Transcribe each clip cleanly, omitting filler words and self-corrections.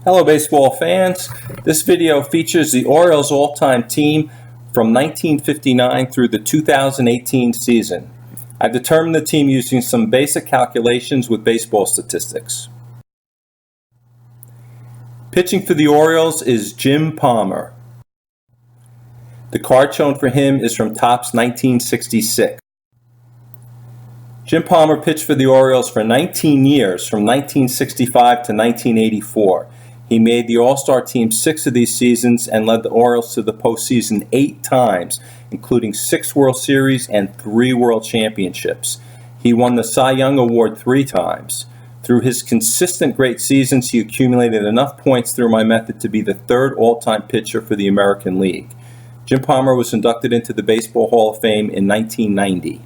Hello baseball fans. This video features the Orioles all-time team from 1959 through the 2018 season. I've determined the team using some basic calculations with baseball statistics. Pitching for the Orioles is Jim Palmer. The card shown for him is from Topps 1966. Jim Palmer pitched for the Orioles for 19 years, from 1965 to 1984. He made the All-Star team 6 of these seasons and led the Orioles to the postseason 8 times, including 6 World Series and 3 World Championships. He won the Cy Young Award 3 times. Through his consistent great seasons, he accumulated enough points through my method to be the 3rd all-time pitcher for the American League. Jim Palmer was inducted into the Baseball Hall of Fame in 1990.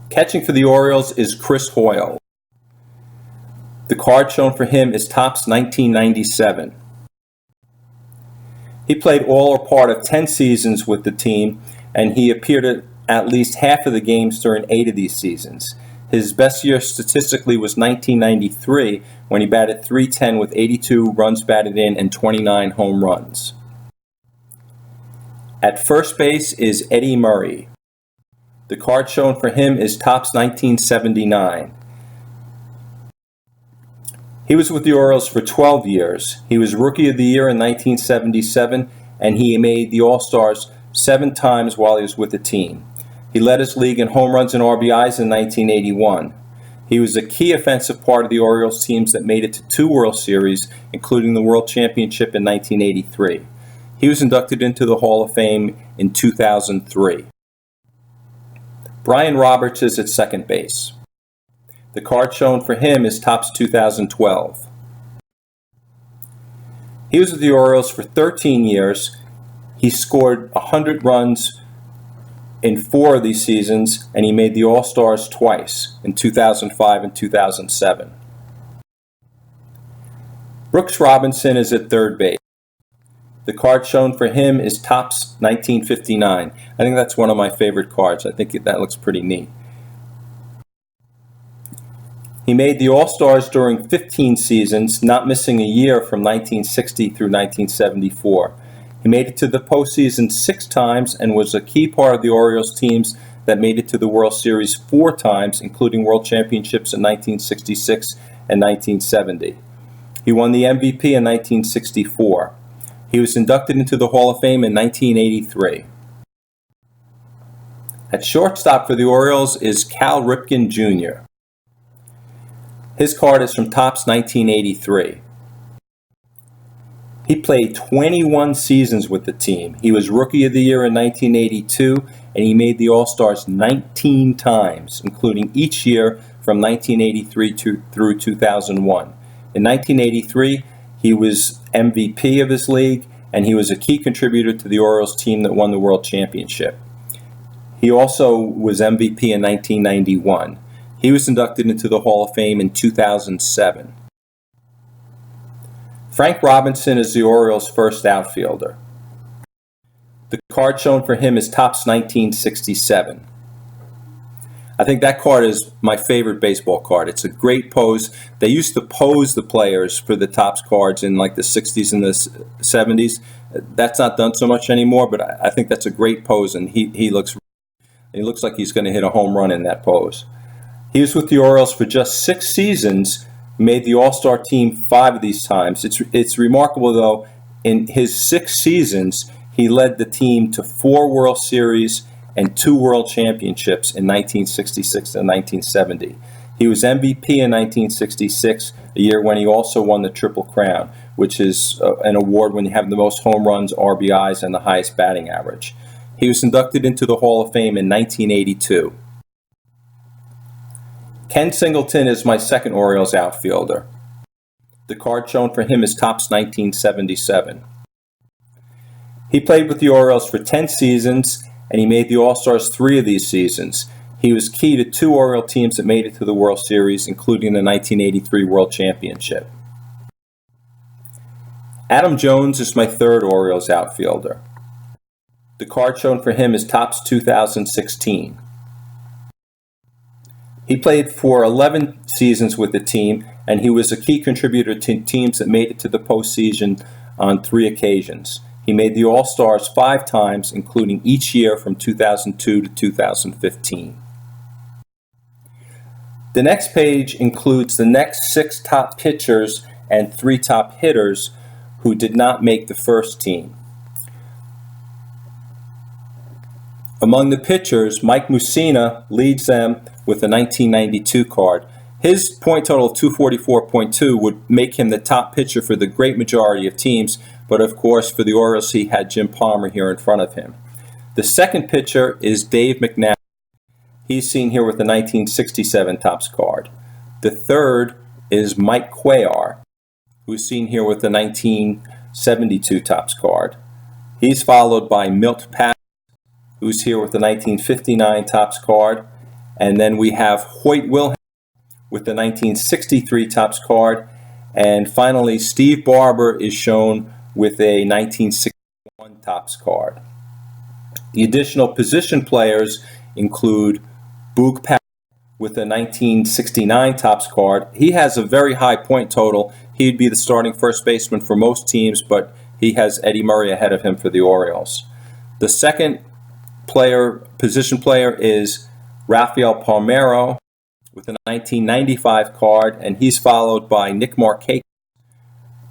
Catching for the Orioles is Chris Hoyle. The card shown for him is Topps 1997. He played all or part of 10 seasons with the team, and he appeared at least half of the games during 8 of these seasons. His best year statistically was 1993, when he batted .310 with 82 runs batted in and 29 home runs. At first base is Eddie Murray. The card shown for him is Topps 1979. He was with the Orioles for 12 years. He was Rookie of the Year in 1977, and he made the All-Stars 7 times while he was with the team. He led his league in home runs and RBIs in 1981. He was a key offensive part of the Orioles teams that made it to 2 World Series, including the World Championship in 1983. He was inducted into the Hall of Fame in 2003. Brian Roberts is at second base. The card shown for him is Topps 2012. He was with the Orioles for 13 years. He scored 100 runs in 4 of these seasons, and he made the All-Stars twice, in 2005 and 2007. Brooks Robinson is at third base. The card shown for him is Topps 1959. I think that's one of my favorite cards. I think that looks pretty neat. He made the All-Stars during 15 seasons, not missing a year from 1960 through 1974. He made it to the postseason 6 times and was a key part of the Orioles teams that made it to the World Series 4 times, including World Championships in 1966 and 1970. He won the MVP in 1964. He was inducted into the Hall of Fame in 1983. At shortstop for the Orioles is Cal Ripken Jr. His card is from Topps 1983. He played 21 seasons with the team. He was Rookie of the Year in 1982, and he made the All-Stars 19 times, including each year from 1983 through 2001. In 1983, he was MVP of his league, and he was a key contributor to the Orioles team that won the World Championship. He also was MVP in 1991. He was inducted into the Hall of Fame in 2007. Frank Robinson is the Orioles' first outfielder. The card shown for him is Topps 1967. I think that card is my favorite baseball card. It's a great pose. They used to pose the players for the Topps cards in like the 60s and the 70s. That's not done so much anymore, but I think that's a great pose, and he looks like he's going to hit a home run in that pose. He was with the Orioles for just 6 seasons, made the All-Star team 5 of these times. It's remarkable, though, in his 6 seasons, he led the team to 4 World Series and 2 World Championships in 1966 and 1970. He was MVP in 1966, a year when he also won the Triple Crown, which is an award when you have the most home runs, RBIs, and the highest batting average. He was inducted into the Hall of Fame in 1982. Ken Singleton is my second Orioles outfielder. The card shown for him is Topps 1977. He played with the Orioles for 10 seasons, and he made the All-Stars 3 of these seasons. He was key to 2 Oriole teams that made it to the World Series, including the 1983 World Championship. Adam Jones is my third Orioles outfielder. The card shown for him is Topps 2016. He played for 11 seasons with the team, and he was a key contributor to teams that made it to the postseason on 3 occasions. He made the All-Stars 5 times, including each year from 2002 to 2015. The next page includes the next 6 top pitchers and 3 top hitters who did not make the first team. Among the pitchers, Mike Mussina leads them with a 1992 card. His point total of 244.2 would make him the top pitcher for the great majority of teams, but of course for the Orioles he had Jim Palmer here in front of him. The second pitcher is Dave McNabb. He's seen here with the 1967 Topps card. The third is Mike Cuellar, who's seen here with the 1972 Topps card. He's followed by Milt Patton, who's here with the 1959 Topps card. And then we have Hoyt Wilhelm with the 1963 Topps card. And finally, Steve Barber is shown with a 1961 Topps card. The additional position players include Boog Powell with a 1969 Topps card. He has a very high point total. He'd be the starting first baseman for most teams, but he has Eddie Murray ahead of him for the Orioles. The second position player is Rafael Palmeiro with a 1995 card, and he's followed by Nick Markakis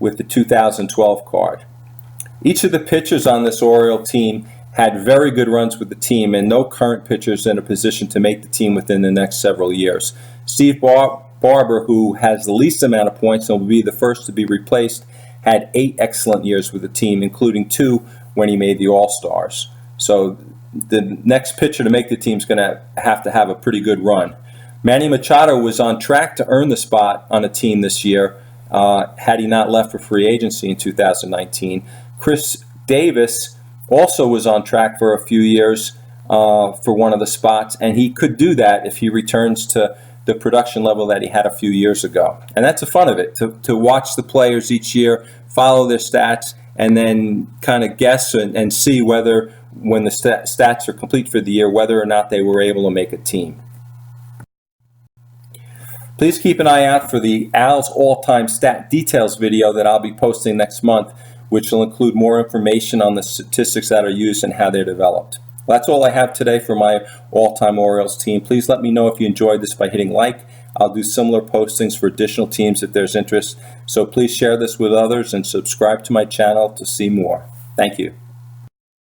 with the 2012 card. Each of the pitchers on this Oriole team had very good runs with the team, and no current pitchers in a position to make the team within the next several years. Steve Barber, who has the least amount of points and will be the first to be replaced, had 8 excellent years with the team, including 2 when he made the All-Stars. So the next pitcher to make the team is going to have a pretty good run. Manny Machado was on track to earn the spot on a team this year had he not left for free agency in 2019. Chris Davis also was on track for a few years for one of the spots, and he could do that if he returns to the production level that he had a few years ago. And that's the fun of it, to watch the players each year, follow their stats, and then kind of guess and see whether, when the stats are complete for the year, whether or not they were able to make a team. Please keep an eye out for the Al's all-time stat details video that I'll be posting next month, which will include more information on the statistics that are used and how they're developed. Well, that's all I have today for my All Time Orioles team. Please let me know if you enjoyed this by hitting like. I'll do similar postings for additional teams if there's interest. So please share this with others and subscribe to my channel to see more. Thank you.